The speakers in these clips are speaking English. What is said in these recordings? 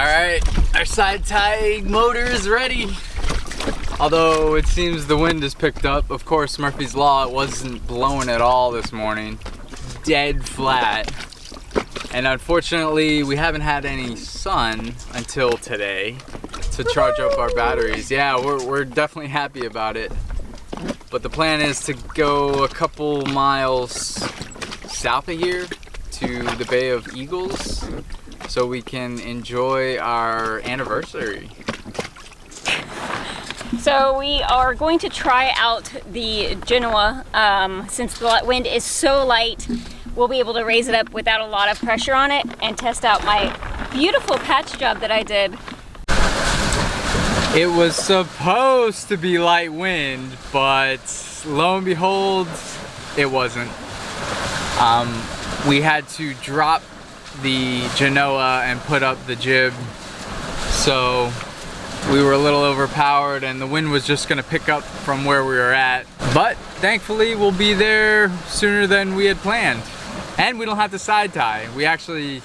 Alright, our side tie motor is ready. Although it seems the wind has picked up. Of course, Murphy's Law, it wasn't blowing at all this morning. Dead flat. And unfortunately, we haven't had any sun until today to charge up our batteries. Yeah, we're definitely happy about it. But the plan is to go a couple miles south of here to the Bay of Eagles so we can enjoy our anniversary. So we are going to try out the Genoa. Since the wind is so light, we'll be able to raise it up without a lot of pressure on it and test out my beautiful patch job that I did. It was supposed to be light wind, but lo and behold, it wasn't. We had to drop the Genoa and put up the jib, so we were a little overpowered and the wind was just gonna pick up from where we were at. But thankfully we'll be there sooner than we had planned. And we don't have to side tie. We actually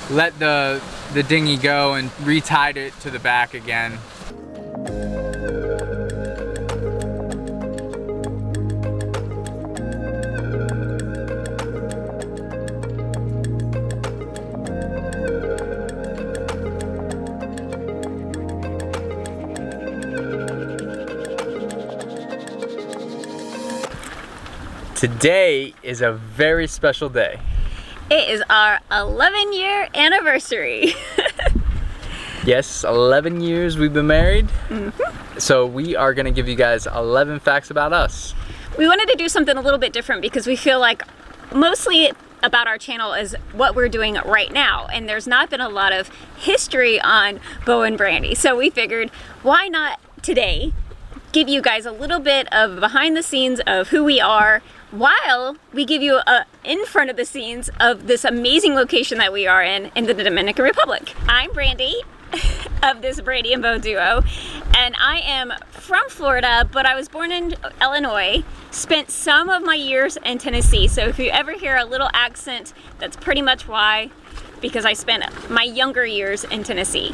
let the dinghy go and retied it to the back again. Today is a very special day. It is our 11-year anniversary. Yes, 11 years we've been married. Mm-hmm. So we are gonna give you guys 11 facts about us. We wanted to do something a little bit different because we feel like mostly about our channel is what we're doing right now, and there's not been a lot of history on Beau and Brandy. So we figured, why not today give you guys a little bit of behind the scenes of who we are, while we give you a in front of the scenes of this amazing location that we are in the Dominican Republic. I'm Brandy of this Brandy and Beau duo, and I am from Florida, but I was born in Illinois, spent some of my years in Tennessee. So if you ever hear a little accent, that's pretty much why, because I spent my younger years in Tennessee.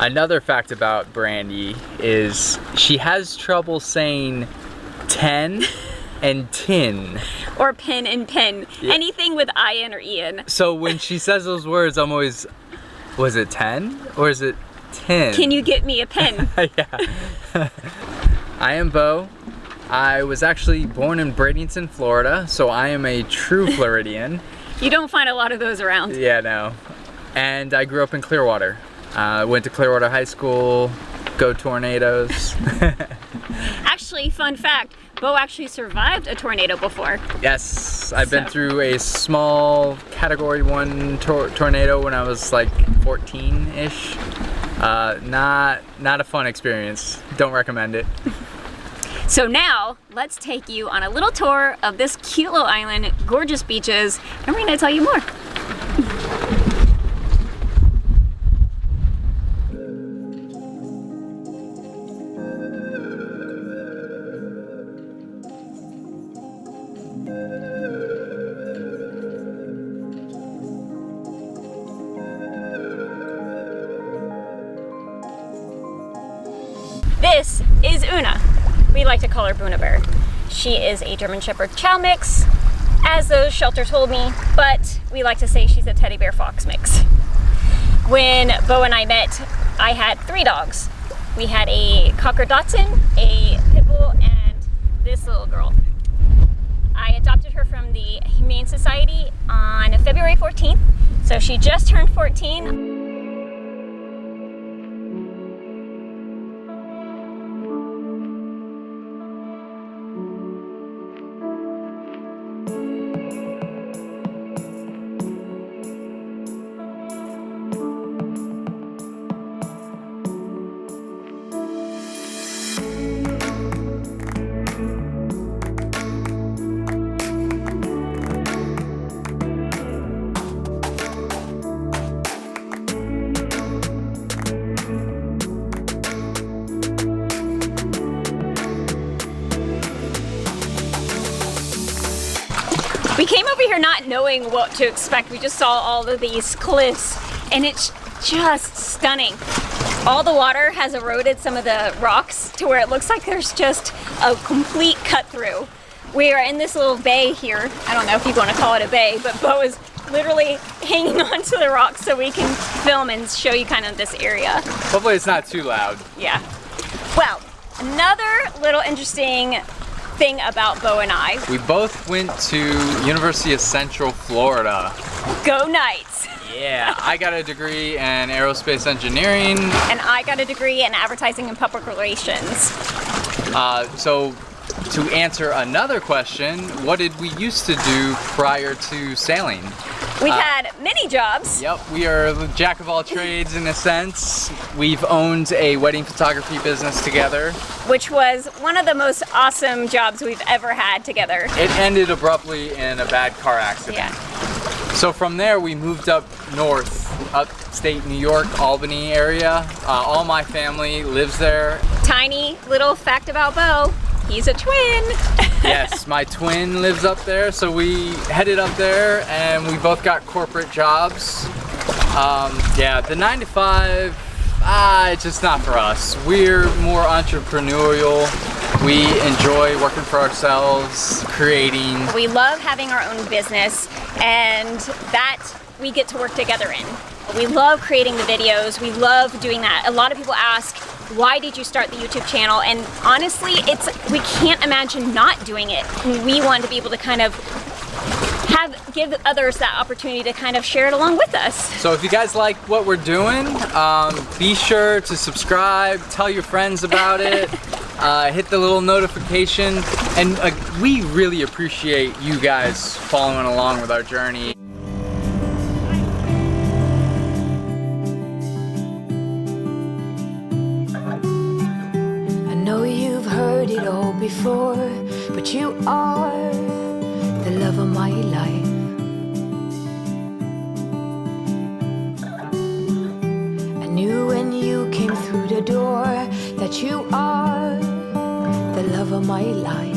Another fact about Brandy is she has trouble saying 10 and tin. Or pen and pen. Yeah. Anything with IN or EN. So when she says those words, I'm always, was it 10 or is it 10? Can you get me a pen? Yeah. I am Beau. I was actually born in Bradenton, Florida, so I am a true Floridian. You don't find a lot of those around. Yeah, no. And I grew up in Clearwater. Went to Clearwater High School. Go Tornadoes. Actually, fun fact, Beau actually survived a tornado before. Yes, I've been through a small Category 1 tornado when I was like 14-ish. Not a fun experience. Don't recommend it. So now, let's take you on a little tour of this cute little island, gorgeous beaches, and we're gonna tell you more. This is Una. We like to call her Buna Bear. She is a German Shepherd Chow mix, as those shelter told me, but we like to say she's a teddy bear fox mix. When Beau and I met, I had 3 dogs. We had a Cocker Dachshund, a Pit Bull, and this little girl. I adopted her from the Humane Society on February 14th, so she just turned 14. We came over here not knowing what to expect. We just saw all of these cliffs, and it's just stunning. All the water has eroded some of the rocks to where it looks like there's just a complete cut through. We are in this little bay here. I don't know if you want to call it a bay, but Beau is literally hanging onto the rocks so we can film and show you kind of this area. Hopefully it's not too loud. Yeah. Well, another little interesting thing about Beau and I. We both went to University of Central Florida. Go Knights! Yeah, I got a degree in aerospace engineering. And I got a degree in advertising and public relations. So to answer another question, what did we used to do prior to sailing? We've had many jobs. Yep, we are the jack of all trades in a sense. We've owned a wedding photography business together. Which was one of the most awesome jobs we've ever had together. It ended abruptly in a bad car accident. Yeah. So from there we moved up north, upstate New York, Albany area. All my family lives there. Tiny little fact about Beau, he's a twin. Yes, my twin lives up there, so we headed up there and we both got corporate jobs. Yeah, the 9 to 5, it's just not for us. We're more entrepreneurial. We enjoy working for ourselves, creating. We love having our own business, and that we get to work together in. We love creating the videos. We love doing that. A lot of people ask, why did you start the YouTube channel? And honestly, we can't imagine not doing it. We want to be able to kind of give others that opportunity to kind of share it along with us. So if you guys like what we're doing, be sure to subscribe, tell your friends about it, hit the little notification, and we really appreciate you guys following along with our journey. I know you've heard it all before, but you are the love of my life. I knew when you came through the door that you are the love of my life.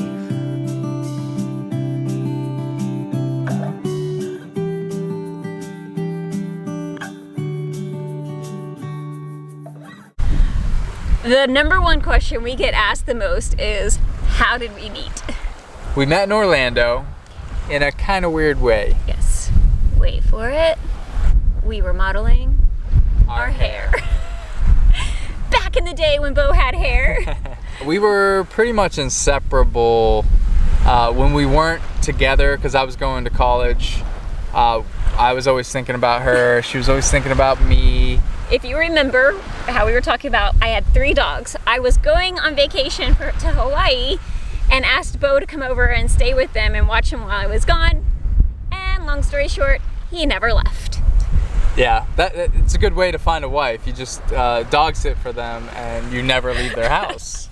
The number one question we get asked the most is, how did we meet? We met in Orlando in a kind of weird way. Yes. Wait for it. We were modeling our hair. Back in the day when Beau had hair. We were pretty much inseparable when we weren't together, because I was going to college. I was always thinking about her. She was always thinking about me. If you remember how we were talking about, I had 3 dogs. I was going on vacation to Hawaii and asked Beau to come over and stay with them and watch them while I was gone. And long story short, he never left. Yeah, it's a good way to find a wife. You just dog sit for them and you never leave their house.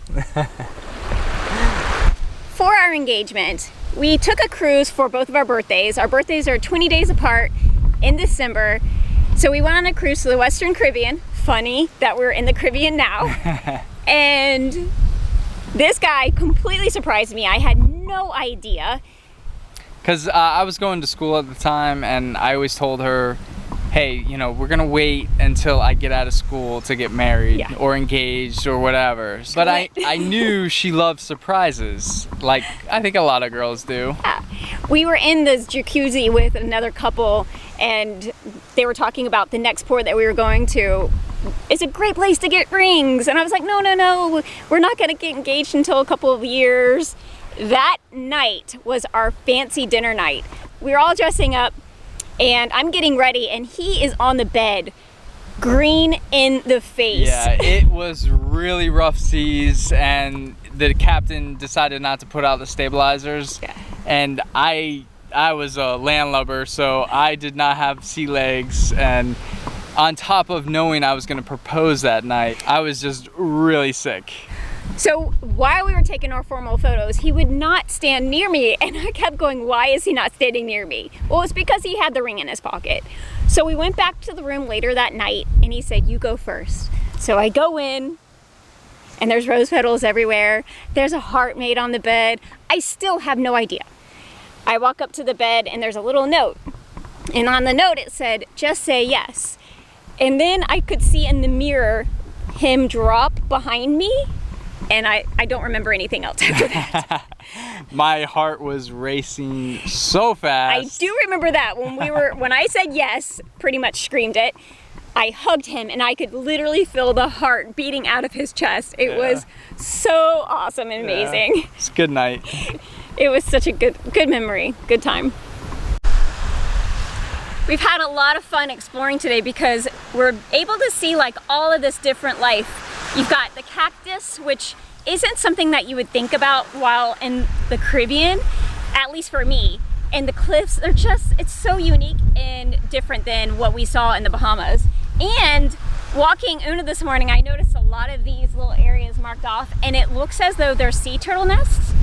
For our engagement, we took a cruise for both of our birthdays. Our birthdays are 20 days apart in December. So we went on a cruise to the Western Caribbean. Funny that we're in the Caribbean now. And this guy completely surprised me. I had no idea. Because I was going to school at the time and I always told her, hey, you know, we're gonna wait until I get out of school to get married or engaged or whatever. But I knew she loved surprises, like I think a lot of girls do. Yeah. We were in this jacuzzi with another couple and they were talking about the next port that we were going to. It's a great place to get rings. And I was like, no, we're not gonna get engaged until a couple of years. That night was our fancy dinner night. We were all dressing up and I'm getting ready and he is on the bed, green in the face. Yeah, it was really rough seas and the captain decided not to put out the stabilizers. Yeah. And I was a landlubber, so I did not have sea legs, and on top of knowing I was gonna propose that night, I was just really sick. So while we were taking our formal photos, he would not stand near me, and I kept going, why is he not standing near me? Well, it's because he had the ring in his pocket. So we went back to the room later that night, and he said, you go first. So I go in, and there's rose petals everywhere. There's a heart made on the bed. I still have no idea. I walk up to the bed, and there's a little note. And on the note, it said, just say yes. And then I could see in the mirror him drop behind me, and I don't remember anything else after that. My heart was racing so fast. I do remember that when I said yes, pretty much screamed it. I hugged him and I could literally feel the heart beating out of his chest. It was so awesome and amazing. Yeah. It's a good night. It was such a good memory, good time. We've had a lot of fun exploring today because we're able to see like all of this different life. You've got the cactus, which isn't something that you would think about while in the Caribbean, at least for me. And the cliffs, they're just, it's so unique and different than what we saw in the Bahamas. And walking Oona this morning, I noticed a lot of these little areas marked off, and it looks as though they're sea turtle nests.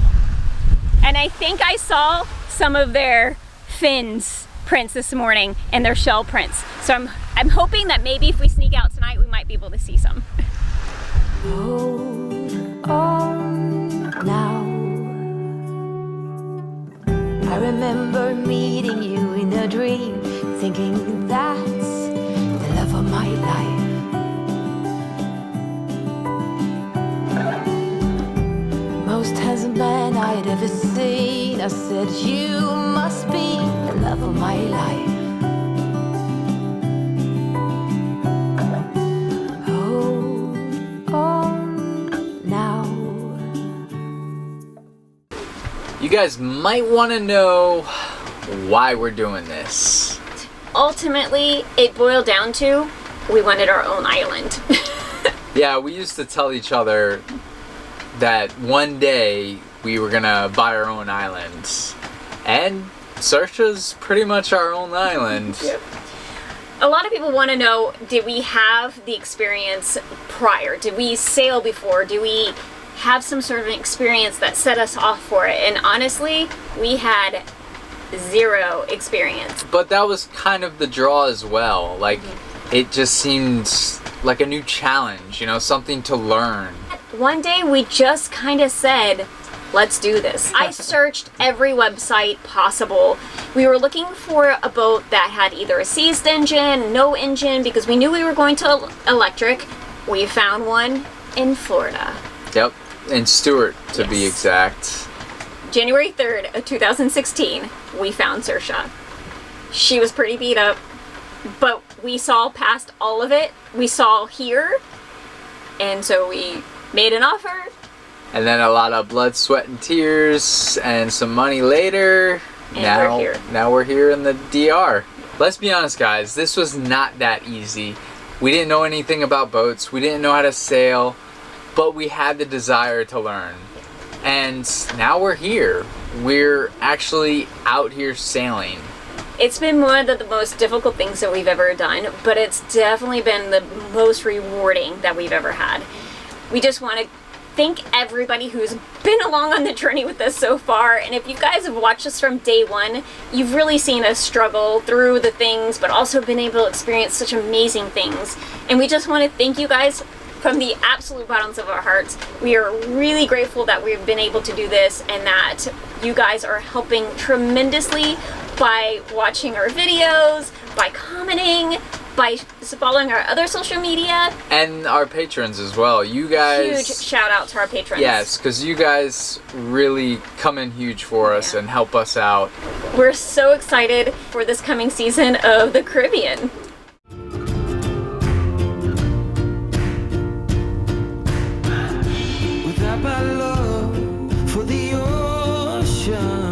And I think I saw some of their fins prints this morning and their shell prints. So I'm hoping that maybe if we sneak out tonight, we might be able to see some. Hold on now. I remember meeting you in a dream, thinking that's the love of my life. Most handsome man I'd ever seen. I said, you must be the love of my life. Hold on now. You guys might want to know why we're doing this. Ultimately, it boiled down to we wanted our own island. Yeah, we used to tell each other that one day we were gonna buy our own island. And Saoirse's pretty much our own island. Yep. A lot of people want to know, did we have the experience prior? Did we sail before? Do we have some sort of an experience that set us off for it? And honestly, we had zero experience. But that was kind of the draw as well. Like, it just seemed like a new challenge, you know, something to learn. One day we just kind of said, let's do this. I searched every website possible. We were looking for a boat that had either a seized engine, no engine, because we knew we were going to electric. We found one in Florida. Yep, in Stewart to be Yes. exact. January 3rd of 2016, we found Saoirse. She was pretty beat up, but we saw past all of it. We saw here, and so we made an offer. And then a lot of blood, sweat, and tears, and some money later. And now, we're here. Now we're here in the DR. Let's be honest, guys. This was not that easy. We didn't know anything about boats. We didn't know how to sail, but we had the desire to learn. And now we're here. We're actually out here sailing. It's been one of the most difficult things that we've ever done, but it's definitely been the most rewarding that we've ever had. We just want to thank everybody who's been along on the journey with us so far. And if you guys have watched us from day one, you've really seen us struggle through the things, but also been able to experience such amazing things. And we just want to thank you guys from the absolute bottoms of our hearts. We are really grateful that we've been able to do this and that you guys are helping tremendously by watching our videos, by commenting, by following our other social media. And our patrons as well. You guys... Huge shout out to our patrons. Yes, because you guys really come in huge for us and help us out. We're so excited for this coming season of the Caribbean. Without my love for the ocean,